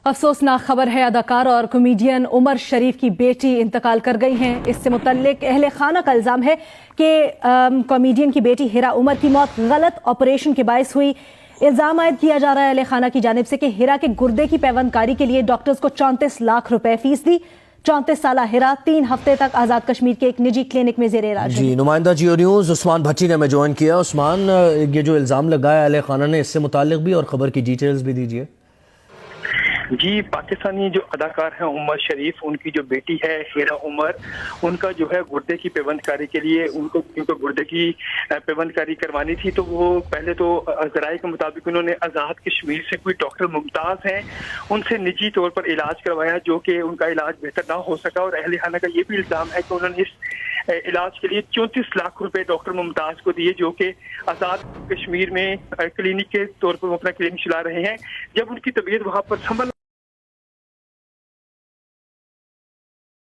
अफसोसनाक खबर है, अदाकार और कॉमेडियन उमर शरीफ की बेटी इंतकाल कर गई हैं। इससे मुतल्लिक अहले खाना का इल्ज़ाम है कि कॉमेडियन की बेटी हिरा उमर की मौत गलत ऑपरेशन के बायस हुई। इल्ज़ाम आयद किया जा रहा है अहले खाना की जानिब से कि हिरा के गुर्दे की पैवंदकारी के लिए डॉक्टर्स को 34 लाख रुपए फीस दी। 34 साला हिरा 3 हफ्ते तक आज़ाद कश्मीर के एक निजी क्लिनिक में ज़ेर इलाज जी। नुमाइंदा जियो न्यूज़ उस्मान भट्टी ने हमें ज्वाइन किया। उस्मान, ये जो इल्ज़ाम लगाया अहले खाना ने, इससे मुतालिक भी और ख़बर की डिटेल्स भी दीजिए। जी, पाकिस्तानी जो अदाकार हैं उमर शरीफ, उनकी जो बेटी है हिरा उमर, उनका जो है गुर्दे की पेवंदकारी के लिए उनको गुर्दे की पेवंदकारी करवानी थी। तो वो पहले तो ज़राए के मुताबिक उन्होंने आज़ाद कश्मीर से कोई डॉक्टर मुमताज़ हैं उनसे निजी तौर पर इलाज करवाया, जो कि उनका इलाज बेहतर ना हो सका। और अहले खाना का ये भी इल्ज़ाम है कि उन्होंने इस इलाज के लिए 34 लाख रुपए डॉक्टर मुमताज़ को दिए, जो कि आज़ाद कश्मीर में क्लिनिक के तौर पर वो अपना क्लिनिक चला रहे हैं। जब उनकी तबीयत वहाँ पर संभल